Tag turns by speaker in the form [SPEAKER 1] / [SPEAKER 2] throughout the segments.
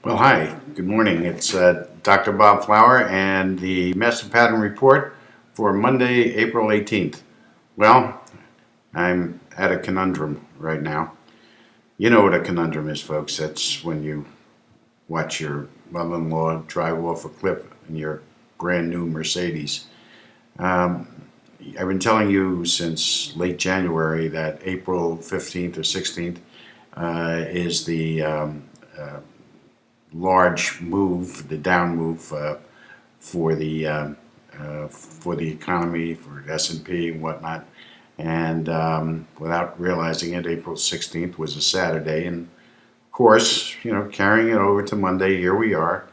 [SPEAKER 1] Well, hi, good morning. It's Dr. Bob Flower and the Master Pattern Report for Monday, April 18th. Well, I'm at a conundrum right now. You know what a conundrum is, folks. That's when you watch your mother in law drive off a cliff in your brand new Mercedes. Um, I've been telling you since late January that April 15th or 16th is the large move, the down move for the economy, for S&P and whatnot. And without realizing it, April 16th was a Saturday, and of course, carrying it over to Monday, here we are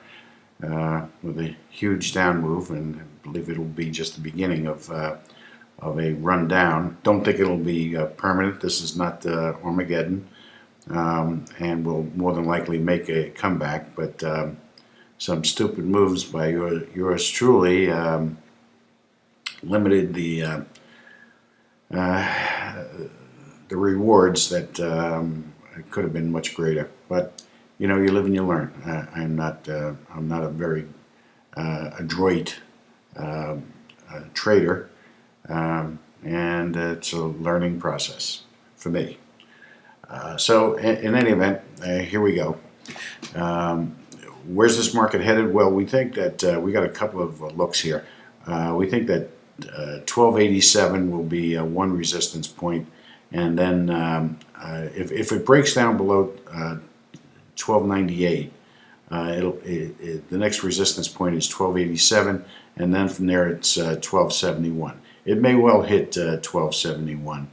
[SPEAKER 1] with a huge down move, and I believe it'll be just the beginning of a run down. Don't think it'll be permanent. This is not Armageddon, and will more than likely make a comeback. But some stupid moves by yours truly limited the rewards that could have been much greater. But you live and you learn. I'm not a very adroit trader, and it's a learning process for me. So in any event, here we go. Where's this market headed? Well, we think that we got a couple of looks here. We think that 1287 will be one resistance point, and then if it breaks down below 1298, the next resistance point is 1287, and then from there it's 1271. It may well hit 1271.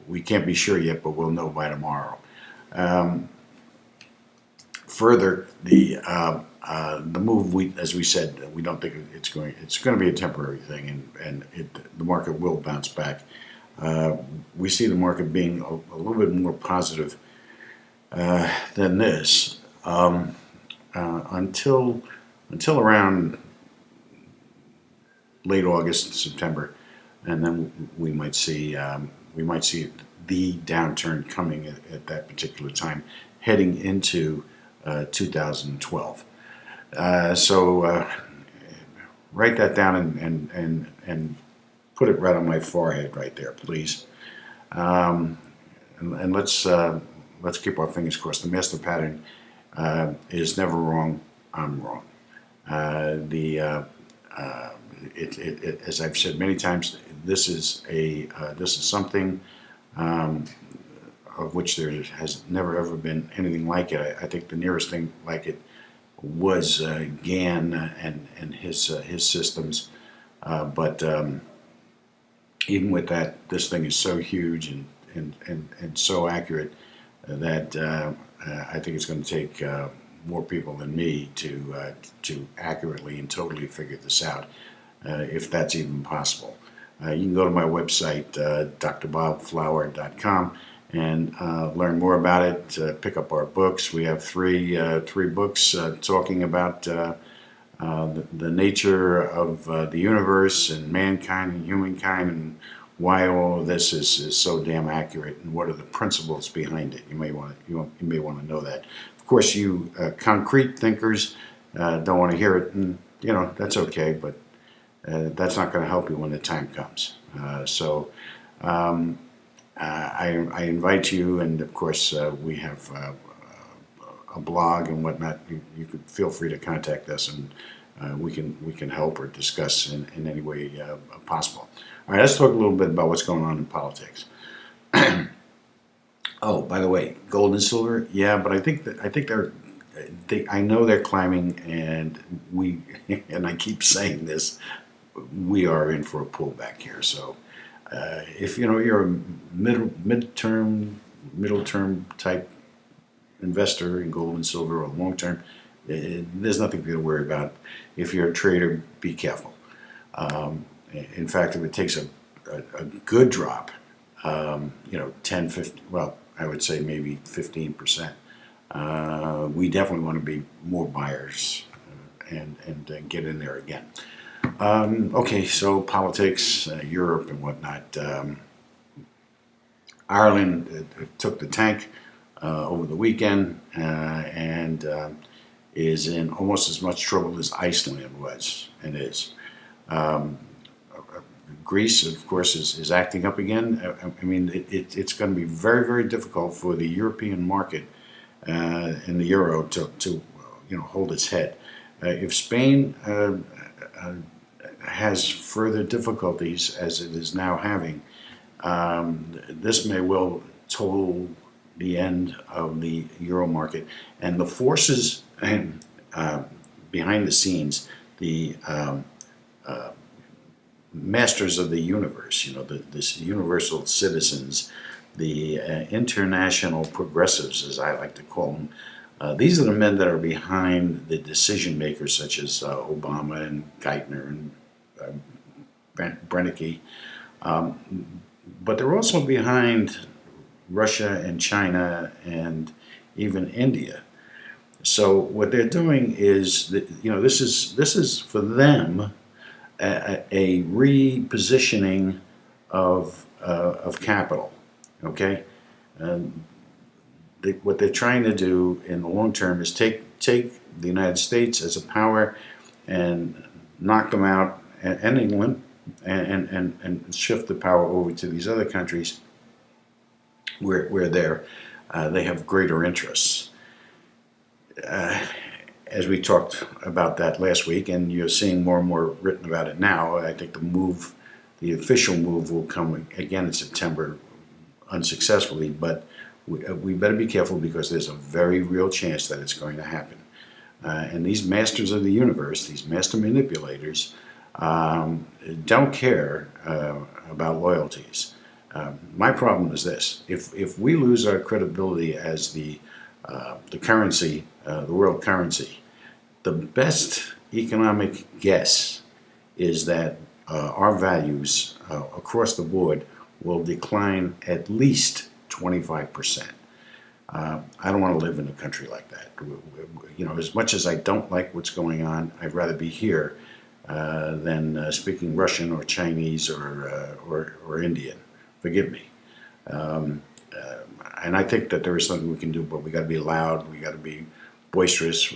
[SPEAKER 1] We can't be sure yet, but we'll know by tomorrow. Further, the move, as we said, we don't think it's going to be a temporary thing, and the market will bounce back. We see the market being a little bit more positive than this until around late August, September, and then we might see the downturn coming at that particular time, heading into 2012. So write that down and put it right on my forehead right there, please. And let's keep our fingers crossed. The master pattern is never wrong. I'm wrong. As I've said many times, this is something of which there has never ever been anything like it. I think the nearest thing like it was Gann and his systems, but even with that, this thing is so huge and so accurate that I think it's going to take more people than me to accurately and totally figure this out, if that's even possible. You can go to my website, drbobflower.com, and learn more about it. Pick up our books. We have three books talking about the nature of the universe and mankind and humankind, and why all of this is so damn accurate, and what are the principles behind it. You may want to know that. Of course, you concrete thinkers don't want to hear it, and that's okay, but that's not going to help you when the time comes. So I invite you, and of course we have a blog and whatnot. You could feel free to contact us, and we can help or discuss in any way possible. All right, let's talk a little bit about what's going on in politics. Oh, by the way, gold and silver, yeah, but I think I know they're climbing, and and I keep saying this, we are in for a pullback here. So if you're a middle term type investor in gold and silver, or long term, there's nothing to worry about. If you're a trader, be careful. In fact, if it takes a good drop, 10, 15, well, I would say maybe 15%, we definitely want to be more buyers and get in there again. Okay, so politics, Europe and whatnot. Ireland took the tank over the weekend and is in almost as much trouble as Iceland was and is. Um, Greece, of course, is acting up again. I mean, it's going to be very, very difficult for the European market in the euro to hold its head. If Spain has further difficulties as it is now having, this may well toll the end of the euro market, and the forces behind the scenes, the masters of the universe, this universal citizens, the international progressives, as I like to call them. These are the men that are behind the decision makers, such as Obama and Geithner and Bernanke. But they're also behind Russia and China and even India. So what they're doing is that, this is for them a repositioning of capital. Okay, what they're trying to do in the long term is take the United States as a power and knock them out, and England, and shift the power over to these other countries where they have greater interests. As we talked about that last week, and you're seeing more and more written about it now, I think the official move will come again in September, unsuccessfully, but we better be careful because there's a very real chance that it's going to happen. And these masters of the universe, these master manipulators, don't care about loyalties. My problem is this: if we lose our credibility as the currency, the world currency, the best economic guess is that our values across the board will decline at least 25%. I don't want to live in a country like that. As much as I don't like what's going on, I'd rather be here than speaking Russian or Chinese or Indian. Forgive me. And I think that there is something we can do, but we got to be loud. We got to be boisterous.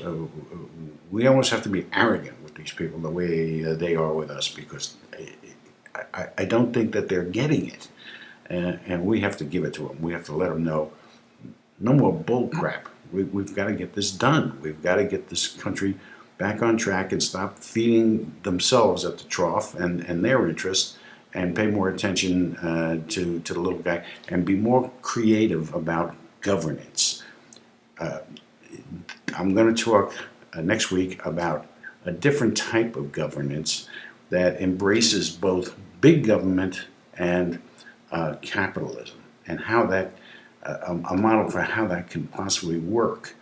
[SPEAKER 1] We almost have to be arrogant with these people the way they are with us, because I don't think that they're getting it, and we have to give it to them. We have to let them know, no more bull crap. We've got to get this done. We've got to get this country back on track and stop feeding themselves at the trough and their interests, and pay more attention to the little guy, and be more creative about governance. I'm going to talk next week about a different type of governance that embraces both big government and capitalism, and how that a model for how that can possibly work,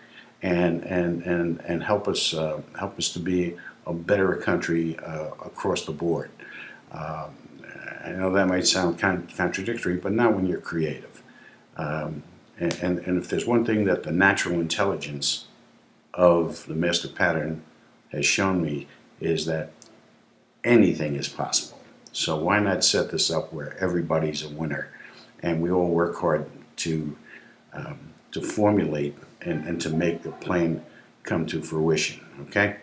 [SPEAKER 1] and help us to be a better country across the board. I know that might sound kind of contradictory, but not when you're creative. And if there's one thing that the natural intelligence of the master pattern has shown me, is that anything is possible. So why not set this up where everybody's a winner, and we all work hard to formulate and to make the plan come to fruition. Okay.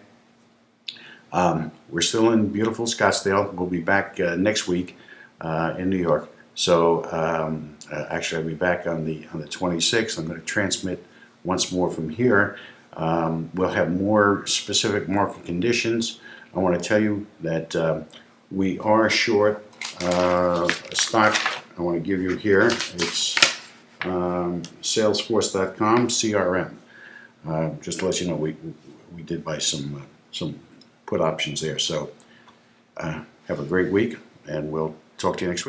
[SPEAKER 1] We're still in beautiful Scottsdale. We'll be back next week in New York. So actually, I'll be back on the 26th. I'm going to transmit once more from here. We'll have more specific market conditions. I want to tell you that we are short a stock. I want to give you here. It's Salesforce.com CRM. Just to let you know, we did buy some put options there. So have a great week, and we'll talk to you next week.